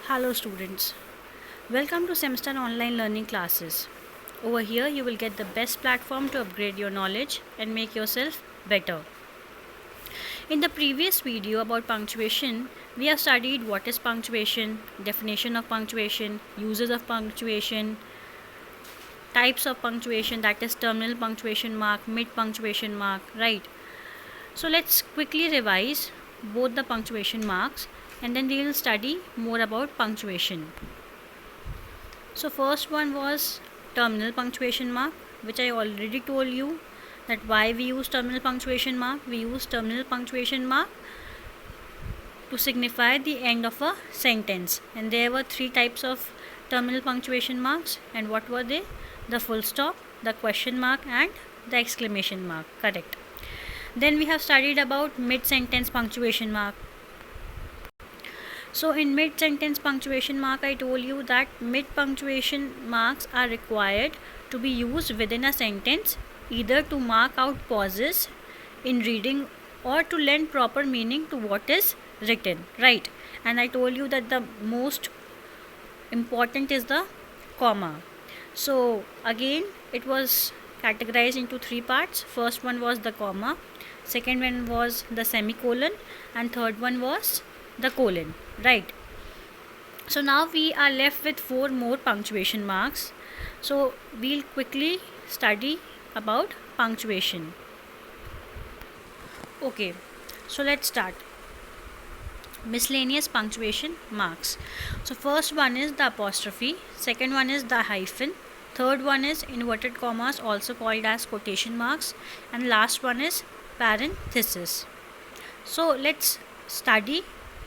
Hello students, welcome to Semester Online Learning Classes. Over here you will get the best platform to upgrade your knowledge and make yourself better. In the previous video about punctuation, we have studied what is punctuation, definition of punctuation, uses of punctuation, types of punctuation, that is terminal punctuation mark, mid punctuation mark, right? So let's quickly revise both the punctuation marks and then we will study more about punctuation. So first one was terminal punctuation mark, which I already told you that why we use terminal punctuation mark. We use terminal punctuation mark to signify the end of a sentence, and there were three types of terminal punctuation marks. And what were they? The full stop, the question mark and the exclamation mark. Correct. Then we have studied about mid sentence punctuation mark. So in mid sentence punctuation mark, I told you that mid punctuation marks are required to be used within a sentence, either to mark out pauses in reading or to lend proper meaning to what is written, right? And I told you that the most important is the comma. So again, it was categorized into three parts. First one was the comma, second one was the semicolon, and third one was the colon, right? So now we are left with four more punctuation marks. So we'll quickly study about punctuation. Okay, so let's start. Miscellaneous punctuation marks. So first one is the apostrophe, second one is the hyphen, third one is inverted commas, also called as quotation marks, and last one is parenthesis. So let's study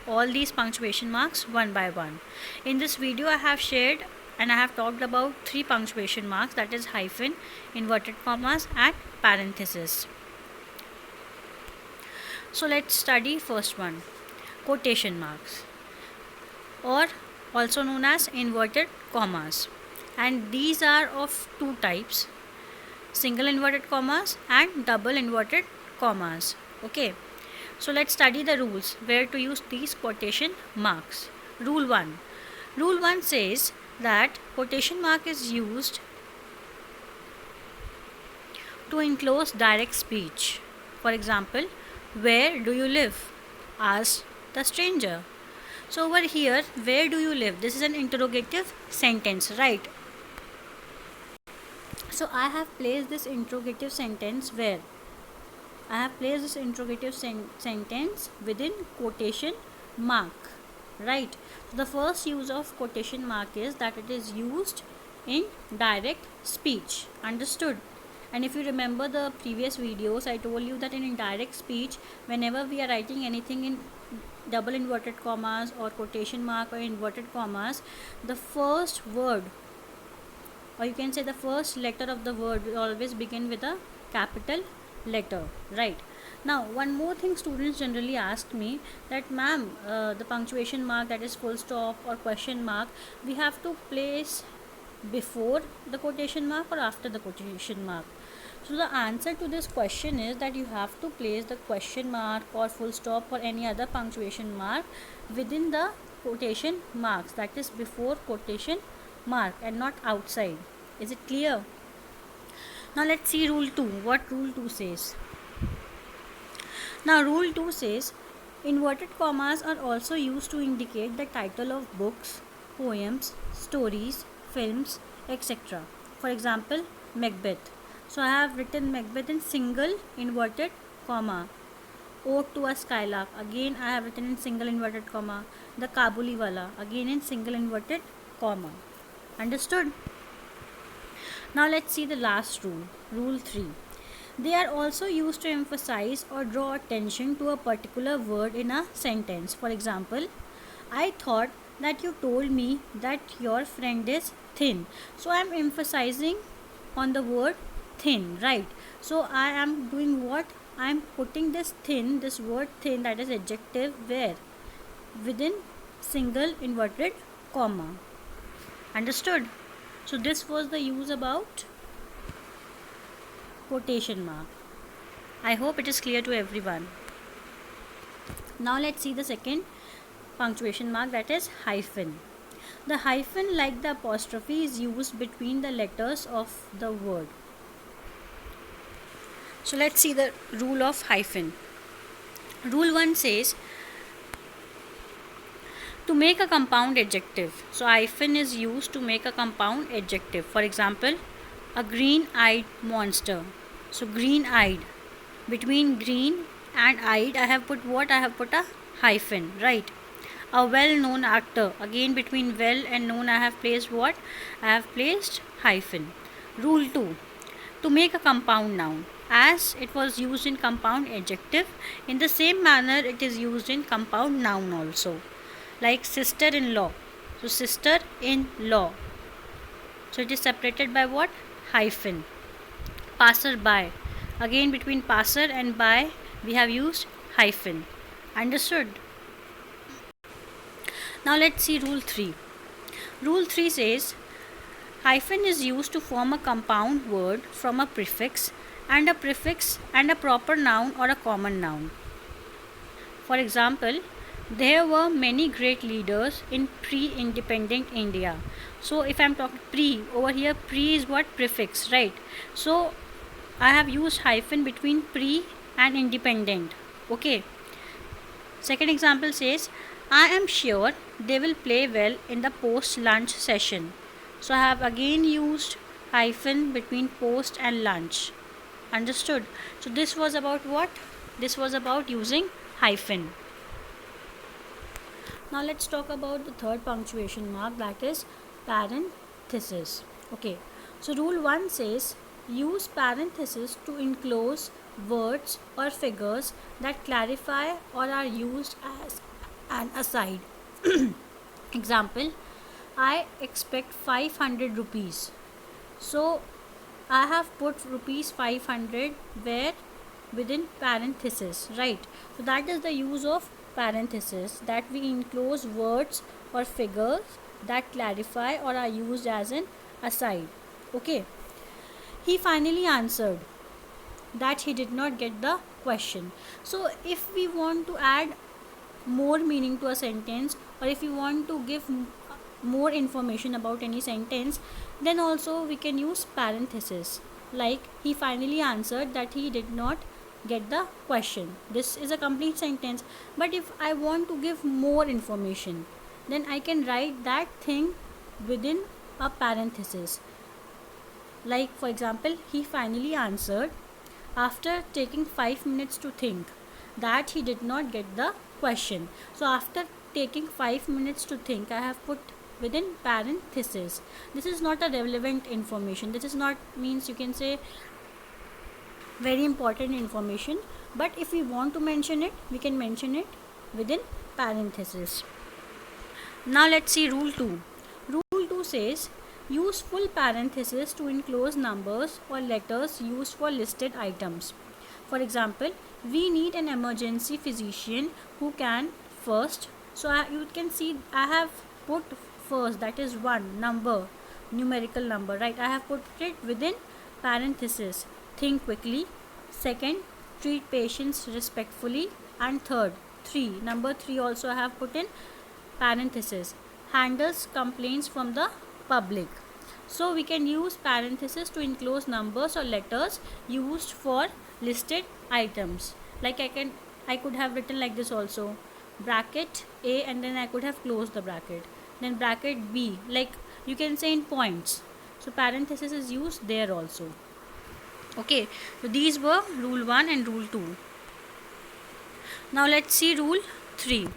all these punctuation marks one by one. In this video I have shared and I have talked about three punctuation marks, that is hyphen, inverted commas and parenthesis. So let's study first one, quotation marks, or also known as inverted commas, and these are of two types, single inverted commas and double inverted commas. Okay, so let's study the rules where to use these quotation marks. Rule 1. Rule 1 says that quotation mark is used to enclose direct speech. For example, where do you live? Asked the stranger. So over here, where do you live? This is an interrogative sentence, right? So I have placed this interrogative sentence where? I have placed this interrogative sentence within quotation mark, right? So the first use of quotation mark is that it is used in direct speech. Understood? And if you remember the previous videos, I told you that in indirect speech, whenever we are writing anything in double inverted commas or quotation mark or inverted commas, the first word, or you can say the first letter of the word, will always begin with a capital letter, right? Now one more thing students generally ask me that ma'am, the punctuation mark, that is full stop or question mark, we have to place before the quotation mark or after the quotation mark? So the answer to this question is that you have to place the question mark or full stop or any other punctuation mark within the quotation marks, that is before quotation mark and not outside. Is it clear? Now let's see rule 2. What rule 2 says? Now rule 2 says inverted commas are also used to indicate the title of books, poems, stories, films, etc. For example, Macbeth. So I have written Macbeth in single inverted comma. Ode to a Skylark, again I have written in single inverted comma. The Kabuliwala, again in single inverted comma. Understood? Now let's see the last rule, rule 3. They are also used to emphasize or draw attention to a particular word in a sentence. For example, I thought that you told me that your friend is thin. So I am emphasizing on the word thin, right? So I am doing what? I am putting this thin, this word thin, that is adjective, where? Within single inverted comma. Understood? So this was the use about quotation mark. I hope it is clear to everyone. Now let's see the second punctuation mark, that is hyphen. The hyphen, like the apostrophe, is used between the letters of the word. So let's see the rule of hyphen. Rule 1 says to make a compound adjective. So hyphen is used to make a compound adjective. For example, a green-eyed monster. So green-eyed. Between green and eyed, I have put what? I have put a hyphen, right? A well-known actor. Again, between well and known, I have placed what? I have placed hyphen. Rule 2. To make a compound noun. As it was used in compound adjective, in the same manner it is used in compound noun also. Like sister-in-law. So sister-in-law. So it is separated by what? Hyphen. Passer-by. Again, between passer and by we have used hyphen. Understood? Now let's see rule 3. Rule 3 says hyphen is used to form a compound word from a prefix and a proper noun or a common noun. For example, there were many great leaders in pre-independent India. So if I am talking pre, over here pre is what? Prefix, right? So I have used hyphen between pre and independent. Okay. Second example says, I am sure they will play well in the post-lunch session. So I have again used hyphen between post and lunch. Understood? So this was about what? This was about using hyphen. Now let's talk about the third punctuation mark, that is parenthesis. Okay. So rule 1 says use parenthesis to enclose words or figures that clarify or are used as an aside. Example, I expect 500 rupees. So I have put rupees 500 where? Within parenthesis, right? So that is the use of parenthesis, that we enclose words or figures that clarify or are used as an aside. Okay. He finally answered that he did not get the question. So if we want to add more meaning to a sentence, or if you want to give more information about any sentence, then also we can use parenthesis. Like he finally answered that he did not get the question. This is a complete sentence, but if I want to give more information, then I can write that thing within a parenthesis. Like for example, he finally answered after taking 5 minutes to think that he did not get the question. So after taking 5 minutes to think, I have put within parenthesis. This is not a relevant information. This is not, means you can say, very important information, but if we want to mention it, we can mention it within parenthesis. Now let's see rule 2. Rule 2 says use full parenthesis to enclose numbers or letters used for listed items. For example, we need an emergency physician who can first. So you can see I have put first, that is one number, numerical number, right? I have put it within parenthesis. Think quickly. Second, treat patients respectfully. And third, 3, number 3 also I have put in parenthesis. Handles complaints from the public. So we can use parenthesis to enclose numbers or letters used for listed items. Like I could have written like this also, bracket A, and then I could have closed the bracket, then bracket B, like you can say in points. So parenthesis is used there also. Okay, so these were rule 1 and rule 2. Now let's see rule 3.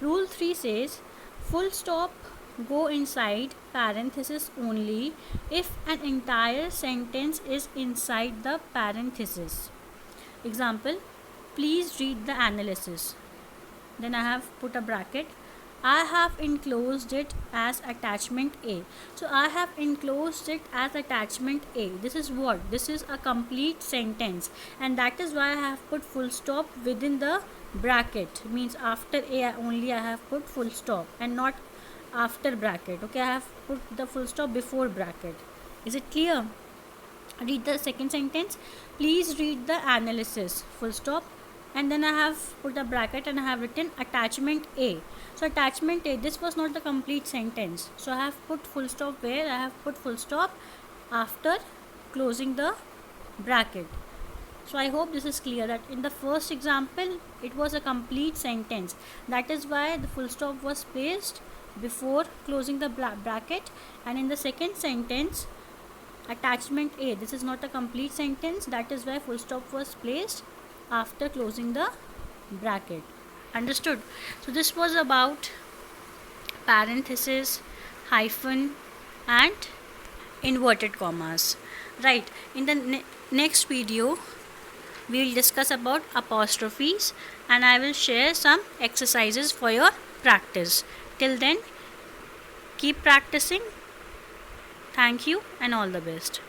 Rule 3 says full stop go inside parenthesis only if an entire sentence is inside the parenthesis. Example, please read the analysis. Then I have put a bracket. I have enclosed it as attachment A. So I have enclosed it as attachment A. This is what? This is a complete sentence, and that is why I have put full stop within the bracket. Means after A only I have put full stop and not after bracket. Okay, I have put the full stop before bracket. Is it clear? Read the second sentence. Please read the analysis. Full stop. and then I have put a bracket and I have written attachment A. So attachment A, this was not the complete sentence, so I have put full stop where I have put full stop after closing the bracket. So I hope this is clear that in the first example it was a complete sentence, that is why the full stop was placed before closing the bracket, and in the second sentence attachment A, this is not a complete sentence, that is why full stop was placed after closing the bracket. Understood? So this was about parenthesis, hyphen and inverted commas. Right, in the next video we will discuss about apostrophes, and I will share some exercises for your practice. Till then, keep practicing. Thank you and all the best.